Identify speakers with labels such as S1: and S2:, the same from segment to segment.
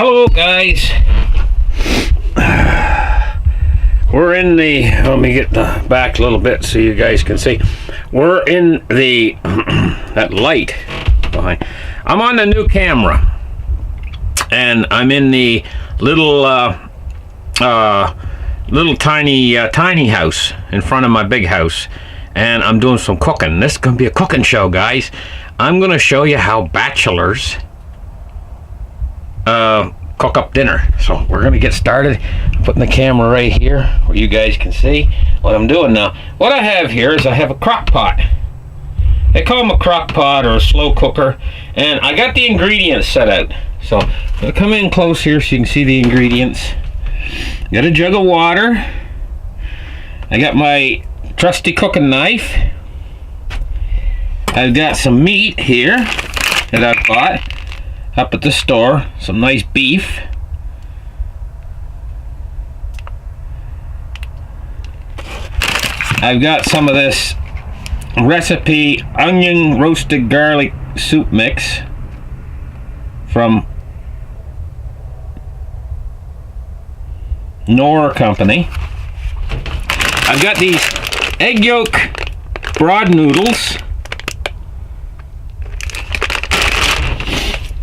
S1: Hello guys, we're in the, let me get the back a little bit so you guys can see. We're in the, that light behind. I'm on the new camera and I'm in the little tiny house in front of my big house, and I'm doing some cooking. This is gonna be a cooking show, guys. I'm gonna show you how bachelors cook up dinner. So we're gonna get started. I'm putting the camera right here where you guys can see what I'm doing now. What I have here is I have a crock pot. They call them a crock pot or a slow cooker, and I got the ingredients set out. So I'll come in close here so you can see the ingredients. Got a jug of water. I got my trusty cooking knife. I've got some meat here that I bought up at the store, some nice beef. I've got some of this recipe onion roasted garlic soup mix from Knorr Company. I've got these egg yolk broad noodles.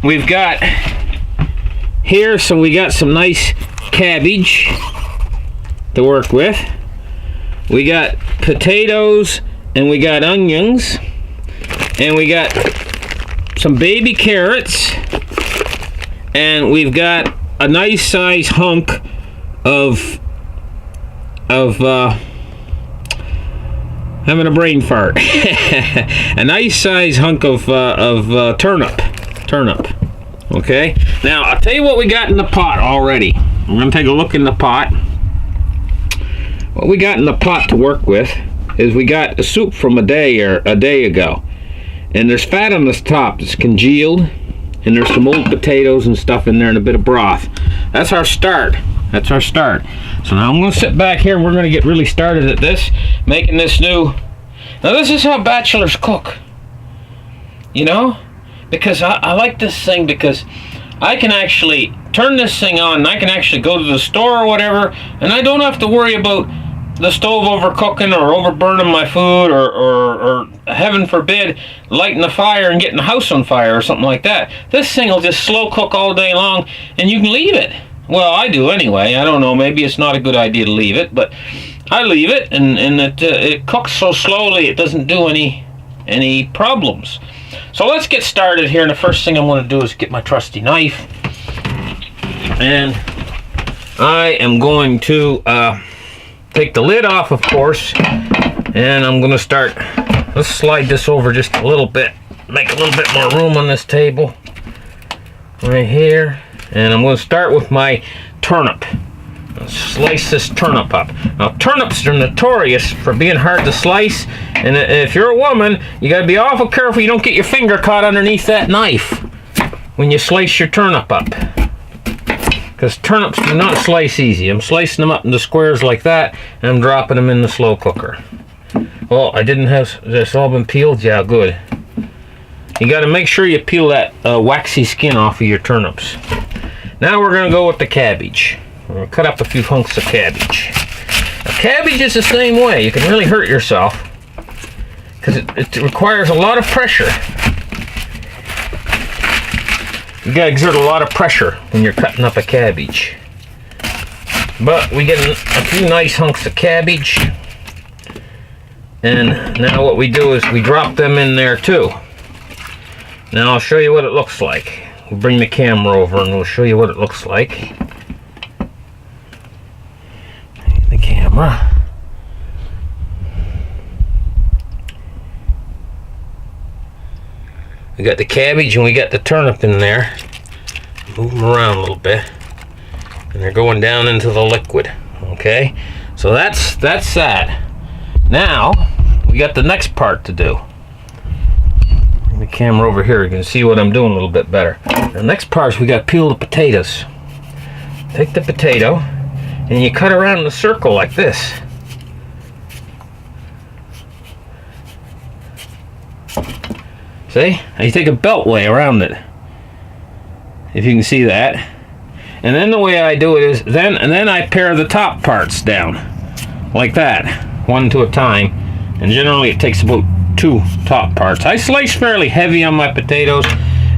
S1: We've got here, so we got some nice cabbage to work with. We got potatoes and we got onions and we got some baby carrots, and we've got a nice size hunk of having a brain fart. A nice size hunk of turnip. Okay, now I'll tell you what we got in the pot already. We're gonna take a look in the pot. What we got in the pot to work with is we got a soup from a day ago, and there's fat on the top that's congealed, and there's some old potatoes and stuff in there and a bit of broth. That's our start. So now I'm going to sit back here and we're going to get really started at this, making this new. Now this is how bachelors cook, you know, because I like this thing because I can actually turn this thing on and I can actually go to the store or whatever, and I don't have to worry about the stove overcooking or overburning my food or heaven forbid lighting the fire and getting the house on fire or something like that. This thing will just slow cook all day long and you can leave it. Well, I do anyway. I don't know, maybe it's not a good idea to leave it, but I leave it, and it cooks so slowly it doesn't do any problems. So let's get started here, and the first thing I'm going to do is get my trusty knife, and I am going to take the lid off, of course, and I'm going to start. Let's slide this over just a little bit, make a little bit more room on this table right here. And I'm going to start with my turnip. I'll slice this turnip up. Now, turnips are notorious for being hard to slice, and if you're a woman, you got to be awful careful you don't get your finger caught underneath that knife when you slice your turnip up, because turnips do not slice easy. I'm slicing them up into squares like that, and I'm dropping them in the slow cooker. Well, I didn't have this all been peeled. Yeah, good. You got to make sure you peel that waxy skin off of your turnips. Now we're going to go with the cabbage. We're going to cut up a few hunks of cabbage. Now, cabbage is the same way. You can really hurt yourself because it requires a lot of pressure. You got to exert a lot of pressure when you're cutting up a cabbage. But we get a few nice hunks of cabbage, and now what we do is we drop them in there too. Now I'll show you what it looks like. We'll bring the camera over and we'll show you what it looks like. The camera. We got the cabbage and we got the turnip in there. Move them around a little bit. And they're going down into the liquid. Okay? So that's that. Now, we got the next part to do. The camera over here, you can see what I'm doing a little bit better. The next part is we got to peel the potatoes. Take the potato and you cut around in a circle like this. See? And you take a beltway around it. If you can see that. And then the way I do it is, then I pare the top parts down, like that, one to a time. And generally it takes about 2 top parts. I slice fairly heavy on my potatoes,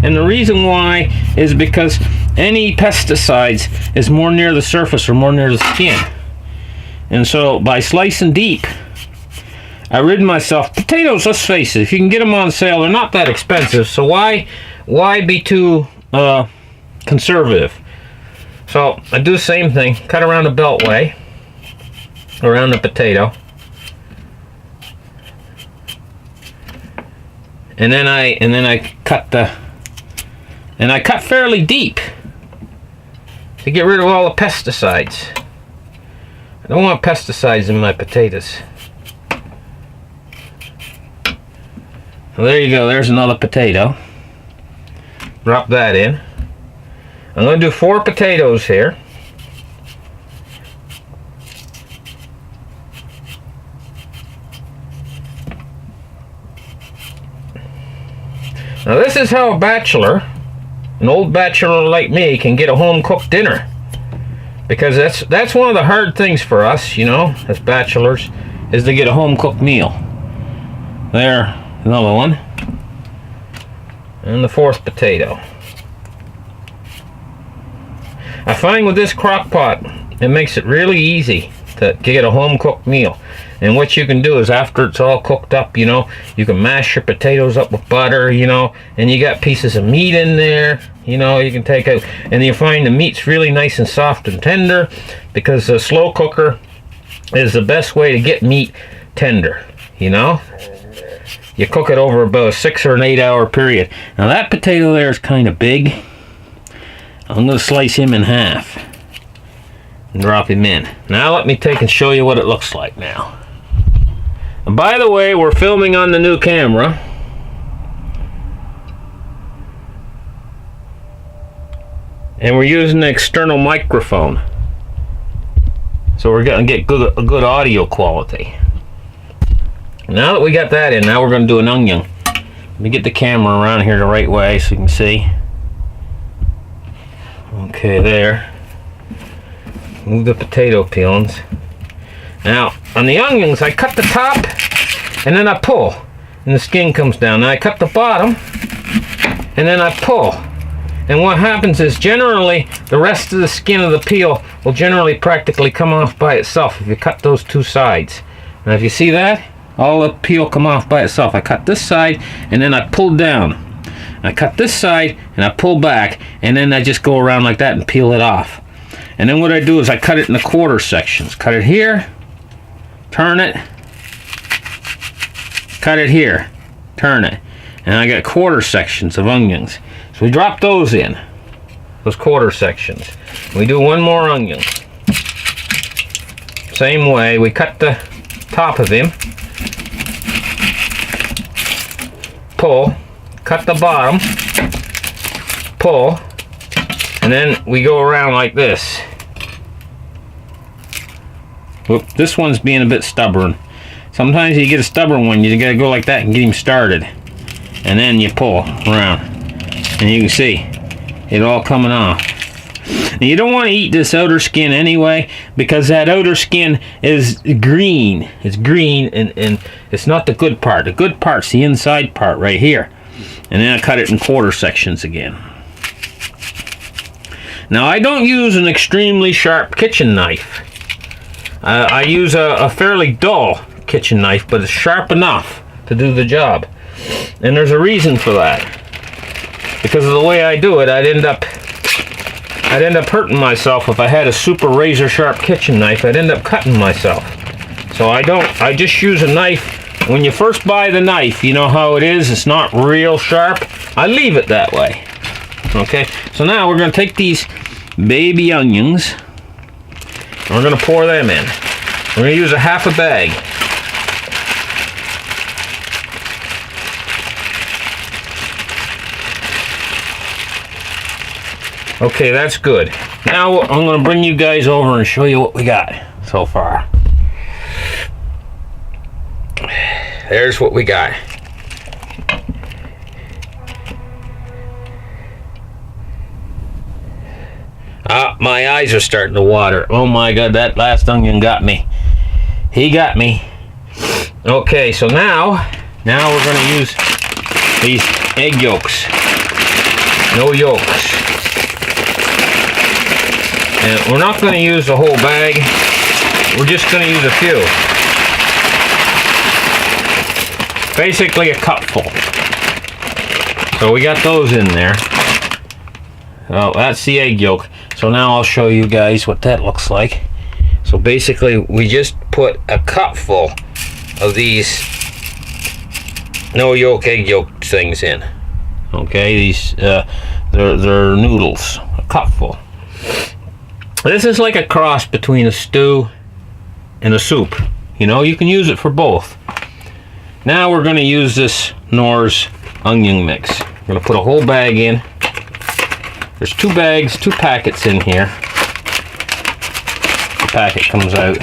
S1: and the reason why is because any pesticides is more near the surface or more near the skin. And so by slicing deep, I rid myself. Potatoes, let's face it, if you can get them on sale, they're not that expensive, so why be too conservative? So I do the same thing, cut around the beltway, around the potato, and then I cut fairly deep to get rid of all the pesticides. I don't want pesticides in my potatoes. Well, there you go, there's another potato. Drop that in. I'm going to do 4 potatoes here. Now this is how a bachelor, an old bachelor like me, can get a home-cooked dinner. Because that's one of the hard things for us, you know, as bachelors, is to get a home-cooked meal. There, another one. And the 4th potato. I find with this crock pot, it makes it really easy to get a home-cooked meal. And what you can do is, after it's all cooked up, you know, you can mash your potatoes up with butter, you know, and you got pieces of meat in there, you know, you can take out, and you find the meat's really nice and soft and tender, because a slow cooker is the best way to get meat tender, you know. You cook it over about a 6 or an 8 hour period. Now that potato there is kind of big. I'm going to slice him in half and drop him in. Now let me take and show you what it looks like now. And by the way, we're filming on the new camera. And we're using an external microphone. So we're going to get a good audio quality. Now that we got that in, now we're going to do an onion. Let me get the camera around here the right way so you can see. Okay, there. Move the potato peelings. Now, on the onions, I cut the top and then I pull, and the skin comes down. Now I cut the bottom and then I pull. And what happens is, generally, the rest of the skin of the peel will generally practically come off by itself if you cut those 2 sides. Now, if you see that, all the peel come off by itself. I cut this side and then I pull down. I cut this side and I pull back, and then I just go around like that and peel it off. And then what I do is I cut it into quarter sections. Cut it here, turn it, cut it here, turn it. And I got quarter sections of onions. So we drop those in, those quarter sections. We do 1 more onion. Same way, we cut the top of him, pull, cut the bottom, pull, and then we go around like this. Whoop, this one's being a bit stubborn. Sometimes you get a stubborn one, you gotta go like that and get him started. And then you pull around. And you can see it all coming off. Now you don't want to eat this outer skin anyway, because that outer skin is green. It's green, and it's not the good part. The good part's the inside part right here. And then I cut it in quarter sections again. Now I don't use an extremely sharp kitchen knife. I use a fairly dull kitchen knife, but it's sharp enough to do the job. And there's a reason for that. Because of the way I do it, I'd end up hurting myself. If I had a super razor sharp kitchen knife, I'd end up cutting myself. So I just use a knife. When you first buy the knife, you know how it is, it's not real sharp. I leave it that way. Okay, so now we're going to take these baby onions, and we're going to pour them in. We're going to use a half a bag. Okay, that's good. Now I'm going to bring you guys over and show you what we got so far. There's what we got. My eyes are starting to water. Oh my God, that last onion got me. He got me. Okay, so now we're going to use these egg yolks. No yolks. And we're not going to use the whole bag. We're just going to use a few. Basically a cupful. So we got those in there. Oh, that's the egg yolk. So now I'll show you guys what that looks like. So basically we just put a cupful of these no yolk egg yolk things in. Okay, these they're noodles. A cupful. This is like a cross between a stew and a soup. You know, you can use it for both. Now we're going to use this Knorr's onion mix. I'm going to put a whole bag in. There's 2 packets in here. The packet comes out.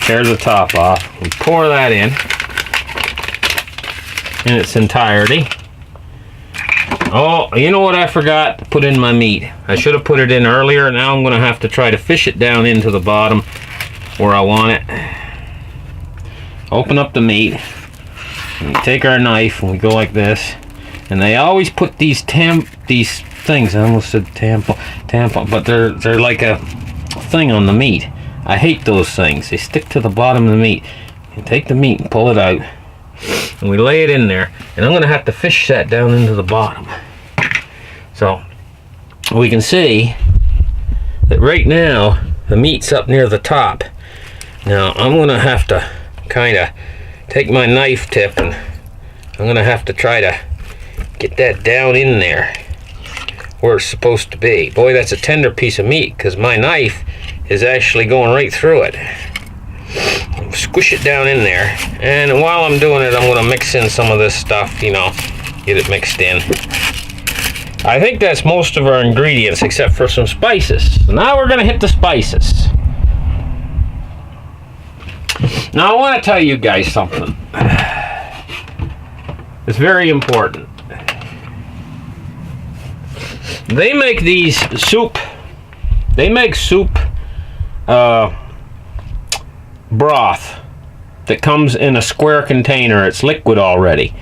S1: Tear the top off. We pour that in its entirety. Oh, you know what I forgot to put in my meat? I should have put it in earlier. Now I'm going to have to try to fish it down into the bottom where I want it. Open up the meat. And we take our knife and we go like this. And they always put these things. I almost said tampon, but they're like a thing on the meat. I hate those things. They stick to the bottom of the meat. You take the meat and pull it out. And we lay it in there, and I'm going to have to fish that down into the bottom. So we can see that right now the meat's up near the top. Now I'm going to have to kind of take my knife tip, and I'm going to have to try to get that down in there where it's supposed to be. Boy, that's a tender piece of meat, because my knife is actually going right through it. Squish it down in there, and while I'm doing it, I'm going to mix in some of this stuff, you know, get it mixed in. I think that's most of our ingredients except for some spices. So now we're going to hit the spices. Now I want to tell you guys something. It's very important. They make these soup. They make soup broth that comes in a square container. It's liquid already.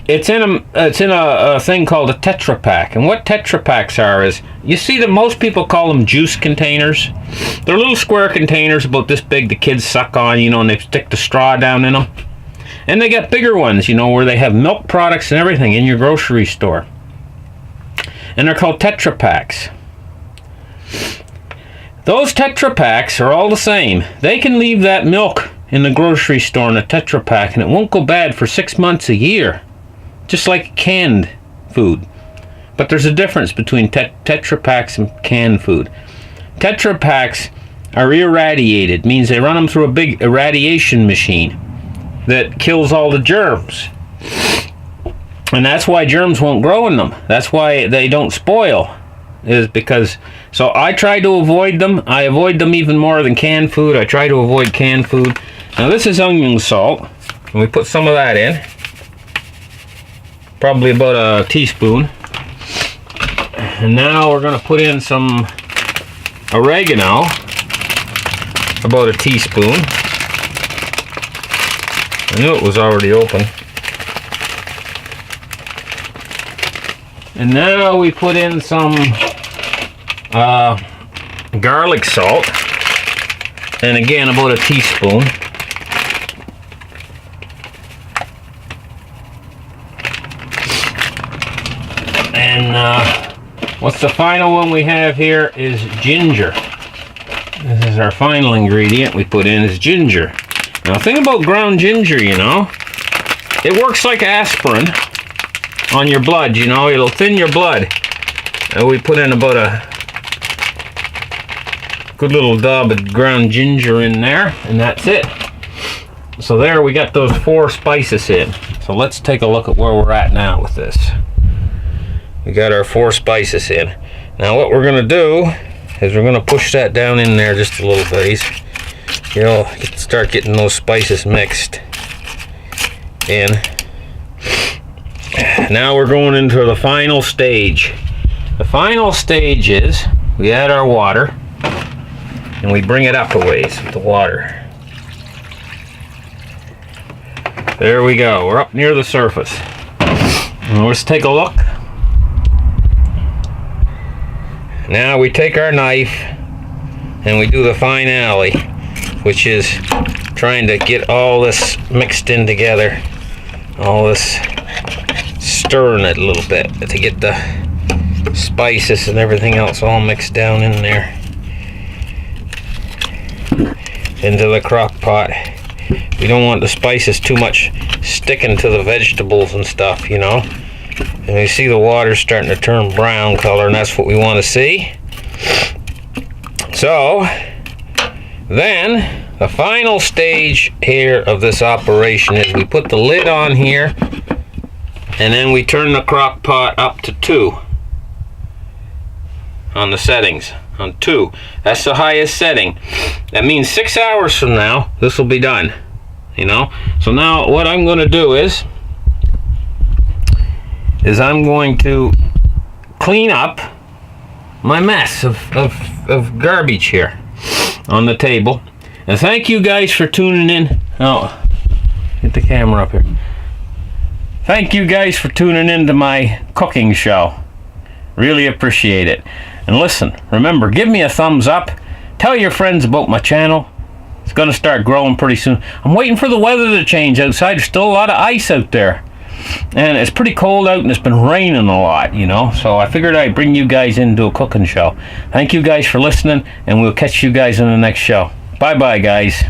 S1: It's in a thing called a Tetra Pak. And what Tetra Paks are is, you see that most people call them juice containers. They're little square containers about this big the kids suck on, you know, and they stick the straw down in them. And they got bigger ones, you know, where they have milk products and everything in your grocery store. And they're called Tetra Paks. Those Tetra Paks are all the same. They can leave that milk in the grocery store in a Tetra Pak and it won't go bad for 6 months, a year. Just like canned food. But there's a difference between Tetra Paks and canned food. Tetra Paks are irradiated. Means they run them through a big irradiation machine that kills all the germs. And that's why germs won't grow in them. That's why they don't spoil. Is because, so I try to avoid them. I avoid them even more than canned food. I try to avoid canned food. Now this is onion salt, and we put some of that in. Probably about a teaspoon. And now we're going to put in some oregano, about a teaspoon. I knew it was already open. And now we put in some garlic salt, and again about a teaspoon. And what's the final one we have here is ginger. This is our final ingredient we put in, is ginger. Now the thing about ground ginger, you know, it works like aspirin on your blood, you know, it'll thin your blood. And we put in about a good little dab of ground ginger in there, and that's it. So there we got those 4 spices in. So let's take a look at where we're at now with this. We got our 4 spices in. Now what we're going to do is we're going to push that down in there just a little bit. You know, start getting those spices mixed in. Now we're going into the final stage. The final stage is we add our water and we bring it up a ways with the water. There we go. We're up near the surface. And let's take a look. Now we take our knife and we do the finale, which is trying to get all this mixed in together. All this, stirring it a little bit to get the spices and everything else all mixed down in there into the crock pot. We don't want the spices too much sticking to the vegetables and stuff, you know. And you see the water starting to turn brown color, and that's what we want to see. So then the final stage here of this operation is we put the lid on here, and then we turn the crock pot up to 2 on the settings, on 2. That's the highest setting. That means 6 hours from now this will be done, you know. So now what I'm going to do is I'm going to clean up my mess of garbage here on the table. And thank you guys for tuning in. Oh, get the camera up here. Thank you guys for tuning in to my cooking show. Really appreciate it. And listen, remember, give me a thumbs up. Tell your friends about my channel. It's going to start growing pretty soon. I'm waiting for the weather to change outside. There's still a lot of ice out there. And it's pretty cold out and it's been raining a lot, you know. So I figured I'd bring you guys into a cooking show. Thank you guys for listening, and we'll catch you guys in the next show. Bye-bye, guys.